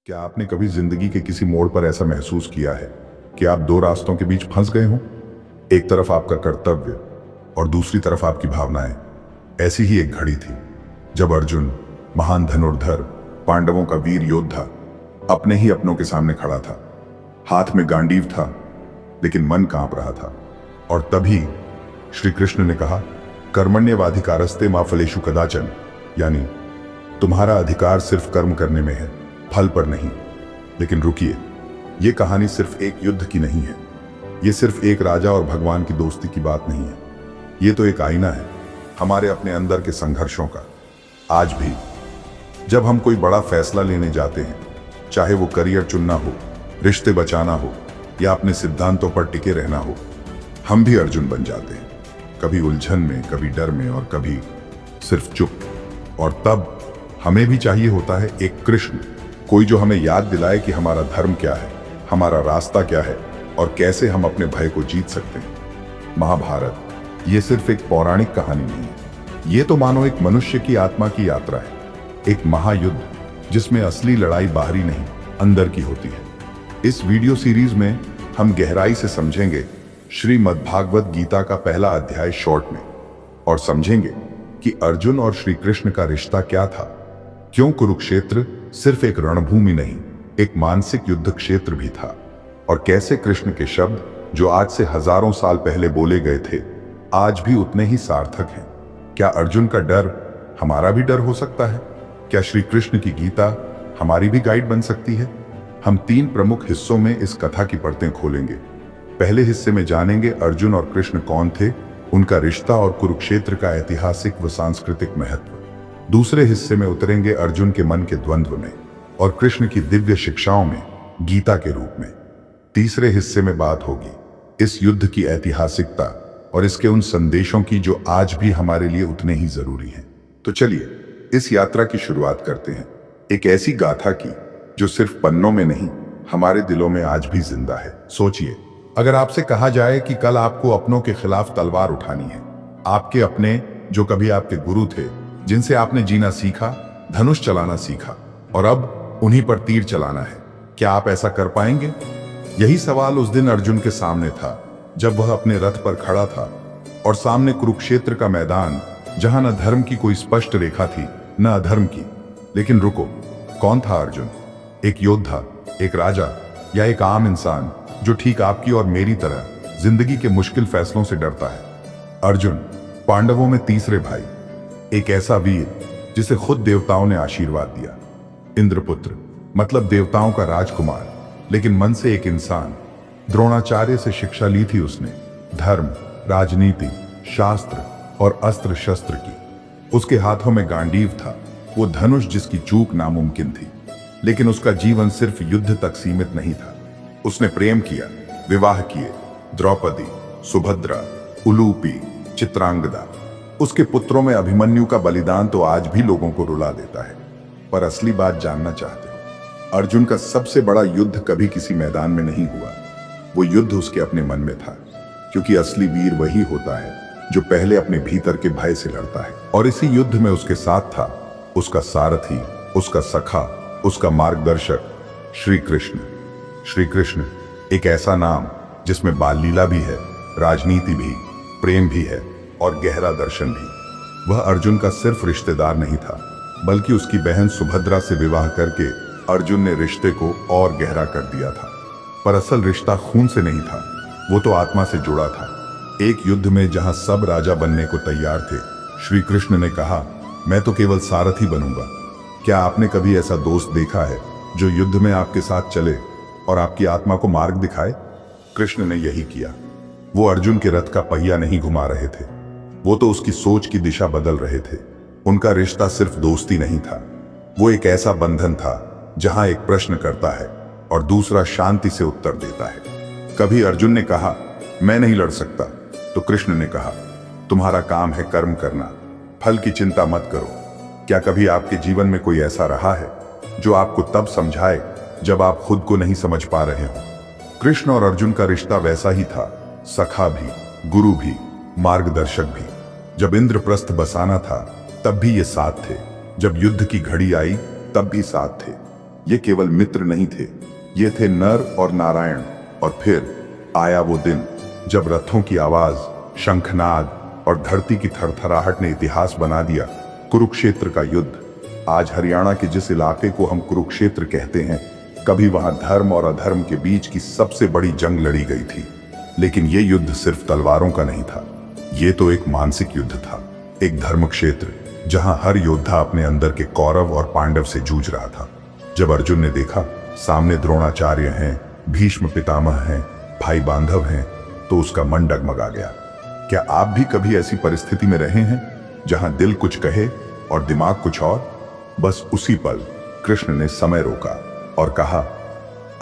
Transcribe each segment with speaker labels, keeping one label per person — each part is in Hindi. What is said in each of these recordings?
Speaker 1: क्या आपने कभी जिंदगी के किसी मोड़ पर ऐसा महसूस किया है कि आप दो रास्तों के बीच फंस गए हों? एक तरफ आपका कर्तव्य और दूसरी तरफ आपकी भावनाएं। ऐसी ही एक घड़ी थी जब अर्जुन, महान धनुर्धर, पांडवों का वीर योद्धा, अपने ही अपनों के सामने खड़ा था। हाथ में गांडीव था, लेकिन मन कांप रहा था। और तभी श्री कृष्ण ने कहा, कर्मण्येवाधिकारस्ते मा फलेषु कदाचन, यानी तुम्हारा अधिकार सिर्फ कर्म करने में है, फल पर नहीं। लेकिन रुकिए, यह कहानी सिर्फ एक युद्ध की नहीं है। यह सिर्फ एक राजा और भगवान की दोस्ती की बात नहीं है। यह तो एक आईना है हमारे अपने अंदर के संघर्षों का। आज भी जब हम कोई बड़ा फैसला लेने जाते हैं, चाहे वो करियर चुनना हो, रिश्ते बचाना हो या अपने सिद्धांतों पर टिके रहना हो, हम भी अर्जुन बन जाते हैं। कभी उलझन में, कभी डर में और कभी सिर्फ चुप। और तब हमें भी चाहिए होता है एक कृष्ण, कोई जो हमें याद दिलाए कि हमारा धर्म क्या है, हमारा रास्ता क्या है और कैसे हम अपने भय को जीत सकते हैं। महाभारत ये सिर्फ एक पौराणिक कहानी नहीं है, ये तो मानो एक मनुष्य की आत्मा की यात्रा है। एक महायुद्ध जिसमें असली लड़ाई बाहरी नहीं, अंदर की होती है। इस वीडियो सीरीज में हम गहराई से समझेंगे श्रीमद्भागवत गीता का पहला अध्याय शॉर्ट में, और समझेंगे कि अर्जुन और श्री कृष्ण का रिश्ता क्या था, क्यों कुरुक्षेत्र सिर्फ एक रणभूमि नहीं, एक मानसिक युद्ध क्षेत्र भी था, और कैसे कृष्ण के शब्द जो आज से हजारों साल पहले बोले गए थे, आज भी उतने ही सार्थक हैं। क्या अर्जुन का डर हमारा भी डर हो सकता है? क्या श्री कृष्ण की गीता हमारी भी गाइड बन सकती है? हम 3 प्रमुख हिस्सों में इस कथा की परतें खोलेंगे। पहले हिस्से में जानेंगे अर्जुन और कृष्ण कौन थे, उनका रिश्ता और कुरुक्षेत्र का ऐतिहासिक व सांस्कृतिक महत्व। दूसरे हिस्से में उतरेंगे अर्जुन के मन के द्वंद्व में और कृष्ण की दिव्य शिक्षाओं में, गीता के रूप में। तीसरे हिस्से में बात होगी इस युद्ध की ऐतिहासिकता और इसके उन संदेशों की जो आज भी हमारे लिए उतने ही जरूरी हैं। तो चलिए इस यात्रा की शुरुआत करते हैं, एक ऐसी गाथा की जो सिर्फ पन्नों में नहीं, हमारे दिलों में आज भी जिंदा है। सोचिए, अगर आपसे कहा जाए कि कल आपको अपनों के खिलाफ तलवार उठानी है, आपके अपने जो कभी आपके गुरु थे, जिनसे आपने जीना सीखा, धनुष चलाना सीखा, और अब उन्हीं पर तीर चलाना है, क्या आप ऐसा कर पाएंगे? यही सवाल उस दिन अर्जुन के सामने था, जब वह अपने रथ पर खड़ा था और सामने कुरुक्षेत्र का मैदान, जहां न धर्म की कोई स्पष्ट रेखा थी, न अधर्म की। लेकिन रुको, कौन था अर्जुन? एक योद्धा, एक राजा, या एक आम इंसान जो ठीक आपकी और मेरी तरह जिंदगी के मुश्किल फैसलों से डरता है? अर्जुन, पांडवों में तीसरे भाई, एक ऐसा वीर जिसे खुद देवताओं ने आशीर्वाद दिया। इंद्रपुत्र, मतलब देवताओं का राजकुमार, लेकिन मन से एक इंसान। द्रोणाचार्य से शिक्षा ली थी उसने, धर्म, राजनीति, शास्त्र और अस्त्र शस्त्र की। उसके हाथों में गांडीव था, वो धनुष जिसकी चूक नामुमकिन थी। लेकिन उसका जीवन सिर्फ युद्ध तक सीमित नहीं था। उसने प्रेम किया, विवाह किए, द्रौपदी, सुभद्रा, उलूपी, चित्रांगदा। उसके पुत्रों में अभिमन्यु का बलिदान तो आज भी लोगों को रुला देता है। पर असली बात जानना चाहते हो, अर्जुन का सबसे बड़ा युद्ध कभी किसी मैदान में नहीं हुआ, वो युद्ध उसके अपने मन में था। क्योंकि असली वीर वही होता है जो पहले अपने भीतर के भय से लड़ता है। और इसी युद्ध में उसके साथ था उसका सारथी, उसका सखा, उसका मार्गदर्शक, श्री कृष्ण। श्री कृष्ण एक ऐसा नाम जिसमें बाल लीला भी है, राजनीति भी, प्रेम भी है और गहरा दर्शन भी। वह अर्जुन का सिर्फ रिश्तेदार नहीं था, बल्कि उसकी बहन सुभद्रा से विवाह करके अर्जुन ने रिश्ते को और गहरा कर दिया था। पर असल रिश्ता खून से नहीं था, वो तो आत्मा से जुड़ा था। एक युद्ध में जहां सब राजा बनने को तैयार थे, श्री कृष्ण ने कहा, मैं तो केवल सारथी बनूंगा। क्या आपने कभी ऐसा दोस्त देखा है जो युद्ध में आपके साथ चले और आपकी आत्मा को मार्ग दिखाए? कृष्ण ने यही किया। वो अर्जुन के रथ का पहिया नहीं घुमा रहे थे, वो तो उसकी सोच की दिशा बदल रहे थे। उनका रिश्ता सिर्फ दोस्ती नहीं था, वो एक ऐसा बंधन था जहां एक प्रश्न करता है और दूसरा शांति से उत्तर देता है। कभी अर्जुन ने कहा, मैं नहीं लड़ सकता, तो कृष्ण ने कहा, तुम्हारा काम है कर्म करना, फल की चिंता मत करो। क्या कभी आपके जीवन में कोई ऐसा रहा है जो आपको तब समझाए जब आप खुद को नहीं समझ पा रहे हो? कृष्ण और अर्जुन का रिश्ता वैसा ही था, सखा भी, गुरु भी, मार्गदर्शक भी। जब इंद्रप्रस्थ बसाना था तब भी ये साथ थे, जब युद्ध की घड़ी आई तब भी साथ थे। ये केवल मित्र नहीं थे, ये थे नर और नारायण। और फिर आया वो दिन जब रथों की आवाज, शंखनाद और धरती की थरथराहट ने इतिहास बना दिया। कुरुक्षेत्र का युद्ध। आज हरियाणा के जिस इलाके को हम कुरुक्षेत्र कहते हैं, कभी वहां धर्म और अधर्म के बीच की सबसे बड़ी जंग लड़ी गई थी। लेकिन ये युद्ध सिर्फ तलवारों का नहीं था, ये तो एक मानसिक युद्ध था, एक धर्म क्षेत्र जहां हर योद्धा अपने अंदर के कौरव और पांडव से जूझ रहा था। जब अर्जुन ने देखा सामने द्रोणाचार्य हैं, भीष्म पितामह हैं, भाई बांधव हैं, तो उसका मन डगमगा गया। क्या आप भी कभी ऐसी परिस्थिति में रहे हैं जहां दिल कुछ कहे और दिमाग कुछ और? बस उसी पल कृष्ण ने समय रोका और कहा,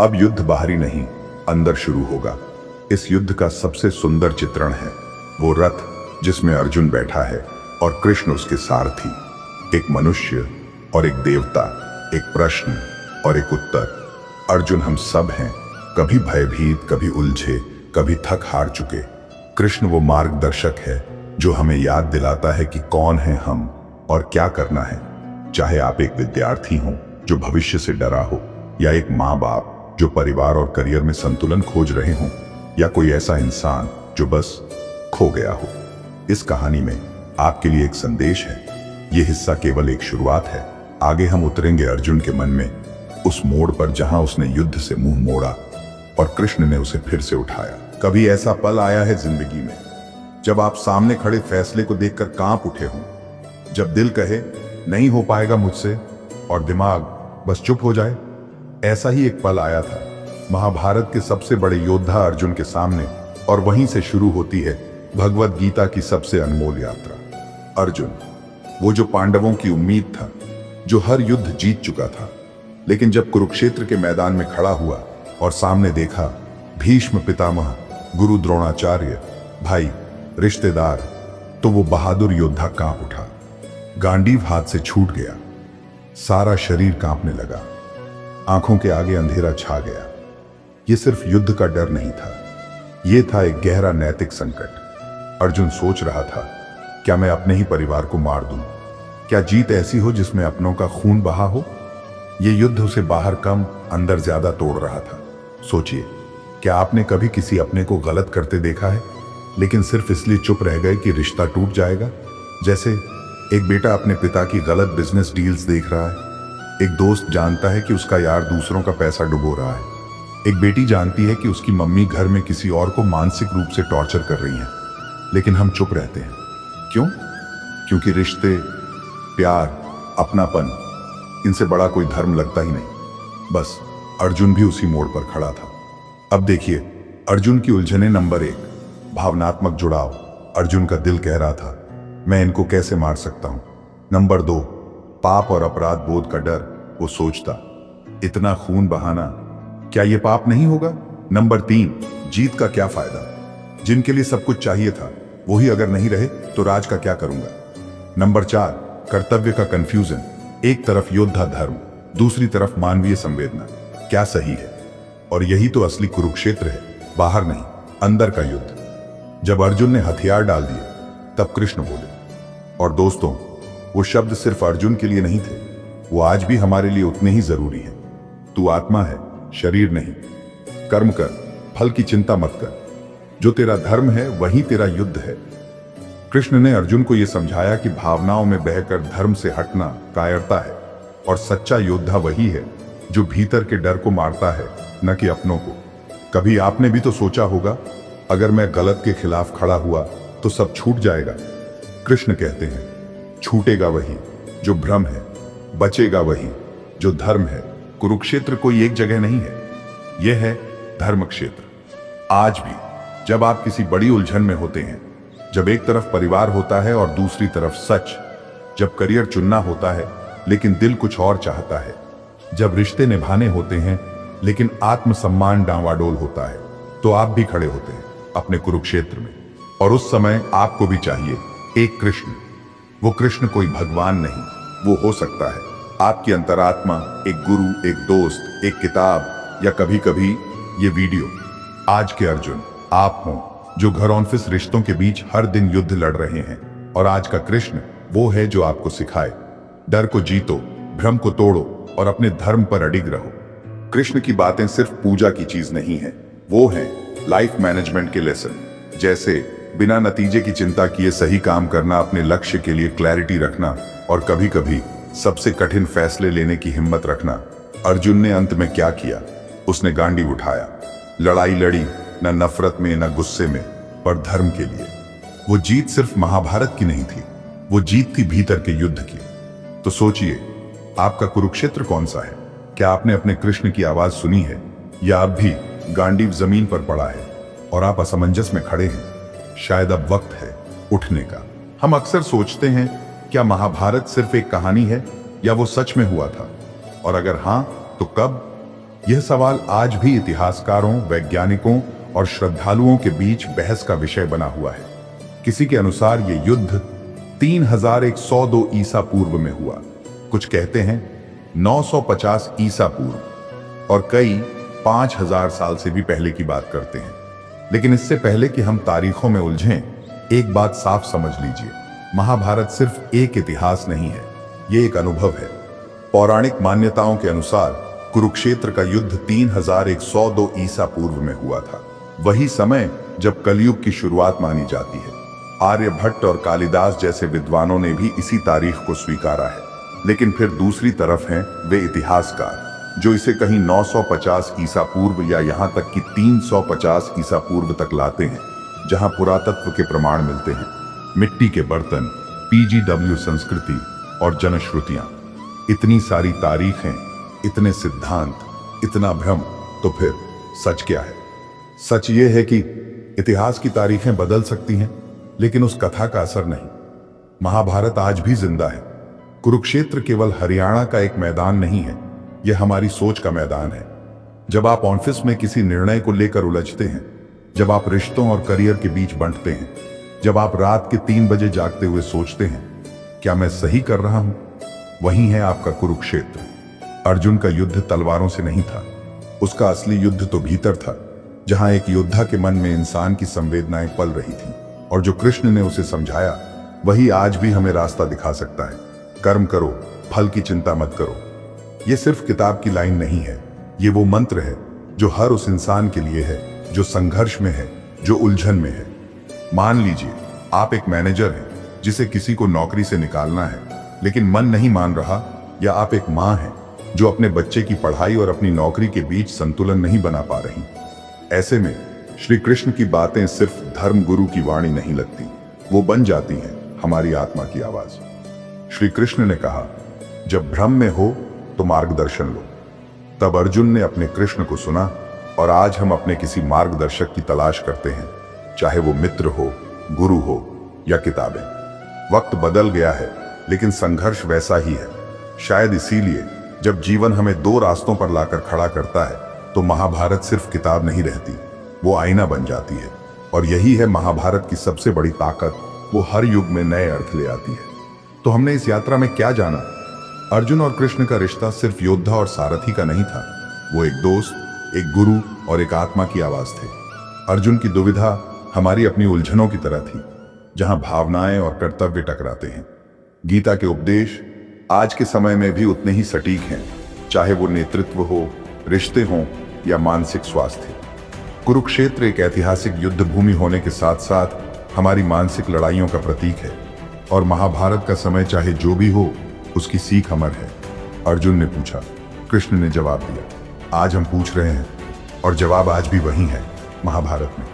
Speaker 1: अब युद्ध बाहरी नहीं, अंदर शुरू होगा। इस युद्ध का सबसे सुंदर चित्रण है वो रथ जिसमें अर्जुन बैठा है और कृष्ण उसके सारथी। एक मनुष्य और एक देवता, एक प्रश्न और एक उत्तर। अर्जुन हम सब हैं, कभी भयभीत, कभी उलझे, कभी थक हार चुके। कृष्ण वो मार्गदर्शक है जो हमें याद दिलाता है कि कौन है हम और क्या करना है। चाहे आप एक विद्यार्थी हो जो भविष्य से डरा हो, या एक माँ बाप जो परिवार और करियर में संतुलन खोज रहे हो, या कोई ऐसा इंसान जो बस खो गया हो। इस कहानी में आपके लिए एक संदेश है। ये हिस्सा केवल एक शुरुआत है। आगे हम उतरेंगे अर्जुन के मन में, उस मोड़ पर जहां उसने युद्ध से मुंह मोड़ा और कृष्ण ने उसे फिर से उठाया। कभी ऐसा पल आया है जिंदगी में जब आप सामने खड़े फैसले को देखकर कांप उठे हों, जब दिल कहे नहीं हो पाएगा मुझसे और दिमाग बस चुप हो जाए? ऐसा ही एक पल आया था महाभारत के सबसे बड़े योद्धा अर्जुन के सामने, और वहीं से शुरू होती है भगवत गीता की सबसे अनमोल यात्रा। अर्जुन, वो जो पांडवों की उम्मीद था, जो हर युद्ध जीत चुका था, लेकिन जब कुरुक्षेत्र के मैदान में खड़ा हुआ और सामने देखा भीष्म पितामह, गुरु द्रोणाचार्य, भाई, रिश्तेदार, तो वो बहादुर योद्धा कांप उठा। गांडीव हाथ से छूट गया, सारा शरीर कांपने लगा, आंखों के आगे अंधेरा छा गया। ये सिर्फ युद्ध का डर नहीं था, ये था एक गहरा नैतिक संकट। अर्जुन सोच रहा था, क्या मैं अपने ही परिवार को मार दूं? क्या जीत ऐसी हो जिसमें अपनों का खून बहा हो? ये युद्ध उसे बाहर कम, अंदर ज्यादा तोड़ रहा था। सोचिए, क्या आपने कभी किसी अपने को गलत करते देखा है, लेकिन सिर्फ इसलिए चुप रह गए कि रिश्ता टूट जाएगा? जैसे एक बेटा अपने पिता की गलत बिजनेस डील्स देख रहा है, एक दोस्त जानता है कि उसका यार दूसरों का पैसा डुबो रहा है, एक बेटी जानती है कि उसकी मम्मी घर में किसी और को मानसिक रूप से टॉर्चर कर रही है, लेकिन हम चुप रहते हैं। क्यों? क्योंकि रिश्ते, प्यार, अपनापन, इनसे बड़ा कोई धर्म लगता ही नहीं। बस अर्जुन भी उसी मोड़ पर खड़ा था। अब देखिए अर्जुन की उलझने। नंबर 1, भावनात्मक जुड़ाव। अर्जुन का दिल कह रहा था, मैं इनको कैसे मार सकता हूं। नंबर 2, पाप और अपराध बोध का डर। वो सोचता, इतना खून बहाना, क्या ये पाप नहीं होगा? नंबर 3, जीत का क्या फायदा? जिनके लिए सब कुछ चाहिए था वही अगर नहीं रहे तो राज का क्या करूंगा? नंबर 4, कर्तव्य का कंफ्यूजन। एक तरफ योद्धा धर्म, दूसरी तरफ मानवीय संवेदना, क्या सही है? और यही तो असली कुरुक्षेत्र है, बाहर नहीं, अंदर का युद्ध। जब अर्जुन ने हथियार डाल दिए तब कृष्ण बोले। और दोस्तों, वो शब्द सिर्फ अर्जुन के लिए नहीं थे, वो आज भी हमारे लिए उतने ही जरूरी हैं। तू आत्मा है, शरीर नहीं। कर्म कर, फल की चिंता मत कर। जो तेरा धर्म है वही तेरा युद्ध है। कृष्ण ने अर्जुन को यह समझाया कि भावनाओं में बहकर धर्म से हटना कायरता है, और सच्चा योद्धा वही है जो भीतर के डर को मारता है, न कि अपनों को। कभी आपने भी तो सोचा होगा, अगर मैं गलत के खिलाफ खड़ा हुआ तो सब छूट जाएगा। कृष्ण कहते हैं, छूटेगा वही जो भ्रम है, बचेगा वही जो धर्म है। कुरुक्षेत्र कोई एक जगह नहीं है, यह है धर्म क्षेत्र। आज भी जब आप किसी बड़ी उलझन में होते हैं, जब एक तरफ परिवार होता है और दूसरी तरफ सच, जब करियर चुनना होता है लेकिन दिल कुछ और चाहता है, जब रिश्ते निभाने होते हैं लेकिन आत्मसम्मान डांवाडोल होता है, तो आप भी खड़े होते हैं अपने कुरुक्षेत्र में। और उस समय आपको भी चाहिए एक कृष्ण। वो कृष्ण कोई भगवान नहीं, वो हो सकता है आपकी अंतरात्मा, एक गुरु, एक दोस्त, एक किताब, या कभी कभी ये वीडियो। आज के अर्जुन आप हों, जो घर ऑफिस रिश्तों के बीच हर दिन युद्ध लड़ रहे हैं। और आज का कृष्ण वो है जो आपको सिखाए, डर को जीतो, भ्रम को तोड़ो और अपने धर्म पर अडिग रहो। कृष्ण की बातें सिर्फ पूजा की चीज नहीं है, वो हैं लाइफ मैनेजमेंट के लेसन। जैसे बिना नतीजे की चिंता किए सही काम करना, अपने लक्ष्य के लिए क्लैरिटी रखना और कभी कभी सबसे कठिन फैसले लेने की हिम्मत रखना। अर्जुन ने अंत में क्या किया? उसने गांडीव उठाया, लड़ाई लड़ी, न नफरत में न गुस्से में, पर धर्म के लिए। वो जीत सिर्फ महाभारत की नहीं थी, वो जीत थी भीतर के युद्ध की। तो सोचिए, आपका कुरुक्षेत्र कौन सा है? क्या आपने अपने कृष्ण की आवाज सुनी है, या अब भी गांडीव जमीन पर पड़ा है और आप असमंजस में खड़े हैं? शायद अब वक्त है उठने का। हम अक्सर सोचते हैं, क्या महाभारत सिर्फ एक कहानी है या वो सच में हुआ था? और अगर हां, तो कब? यह सवाल आज भी इतिहासकारों, वैज्ञानिकों और श्रद्धालुओं के बीच बहस का विषय बना हुआ है। किसी के अनुसार यह युद्ध 3102 ईसा पूर्व में हुआ, कुछ कहते हैं 950 ईसा पूर्व, और कई 5000 साल से भी पहले की बात करते हैं। लेकिन इससे पहले कि हम तारीखों में उलझें, एक बात साफ समझ लीजिए, महाभारत सिर्फ एक इतिहास नहीं है, ये एक अनुभव है। पौराणिक मान्यताओं के अनुसार कुरुक्षेत्र का युद्ध 3102 ईसा पूर्व में हुआ था। वही समय जब कलयुग की शुरुआत मानी जाती है। आर्यभट्ट और कालिदास जैसे विद्वानों ने भी इसी तारीख को स्वीकारा है। लेकिन फिर दूसरी तरफ हैं वे इतिहासकार जो इसे कहीं 950 ईसा पूर्व या यहां तक कि 350 ईसा पूर्व तक लाते हैं, जहां पुरातत्व के प्रमाण मिलते हैं, मिट्टी के बर्तन, PGW संस्कृति और जनश्रुतियां। इतनी सारी तारीखें, इतने सिद्धांत, इतना भ्रम, तो फिर सच क्या है? सच ये है कि इतिहास की तारीखें बदल सकती हैं, लेकिन उस कथा का असर नहीं। महाभारत आज भी जिंदा है। कुरुक्षेत्र केवल हरियाणा का एक मैदान नहीं है, यह हमारी सोच का मैदान है। जब आप ऑफिस में किसी निर्णय को लेकर उलझते हैं, जब आप रिश्तों और करियर के बीच बंटते हैं, जब आप रात के 3 बजे जागते हुए सोचते हैं, क्या मैं सही कर रहा हूं? वही है आपका कुरुक्षेत्र। अर्जुन का युद्ध तलवारों से नहीं था, उसका असली युद्ध तो भीतर था, जहां एक योद्धा के मन में इंसान की संवेदनाएं पल रही थी। और जो कृष्ण ने उसे समझाया, वही आज भी हमें रास्ता दिखा सकता है। कर्म करो, फल की चिंता मत करो। ये सिर्फ किताब की लाइन नहीं है, ये वो मंत्र है जो हर उस इंसान के लिए है जो संघर्ष में है, जो उलझन में है। मान लीजिए आप एक मैनेजर हैं जिसे किसी को नौकरी से निकालना है, लेकिन मन नहीं मान रहा, या आप एक मां हैं जो अपने बच्चे की पढ़ाई और अपनी नौकरी के बीच संतुलन नहीं बना पा रही। ऐसे में श्री कृष्ण की बातें सिर्फ धर्म गुरु की वाणी नहीं लगती, वो बन जाती हैं हमारी आत्मा की आवाज। श्री कृष्ण ने कहा, जब भ्रम में हो तो मार्गदर्शन लो। तब अर्जुन ने अपने कृष्ण को सुना, और आज हम अपने किसी मार्गदर्शक की तलाश करते हैं, चाहे वो मित्र हो, गुरु हो या किताबें। वक्त बदल गया है, लेकिन संघर्ष वैसा ही है। शायद इसीलिए जब जीवन हमें 2 रास्तों पर लाकर खड़ा करता है, तो महाभारत सिर्फ किताब नहीं रहती, वो आईना बन जाती है। और यही है महाभारत की सबसे बड़ी ताकत, वो हर युग में नए अर्थ ले आती है। तो हमने इस यात्रा में क्या जाना? अर्जुन और कृष्ण का रिश्ता सिर्फ योद्धा और सारथी का नहीं था, वो एक दोस्त, एक गुरु और एक आत्मा की आवाज थे। अर्जुन की दुविधा हमारी अपनी उलझनों की तरह थी, जहां भावनाएं और कर्तव्य टकराते हैं। गीता के उपदेश आज के समय में भी उतने ही सटीक हैं, चाहे वो नेतृत्व हो, रिश्ते हों या मानसिक स्वास्थ्य। कुरुक्षेत्र एक ऐतिहासिक युद्ध भूमि होने के साथ साथ हमारी मानसिक लड़ाइयों का प्रतीक है, और महाभारत का समय चाहे जो भी हो, उसकी सीख अमर है। अर्जुन ने पूछा, कृष्ण ने जवाब दिया। आज हम पूछ रहे हैं, और जवाब आज भी वही है, महाभारत में।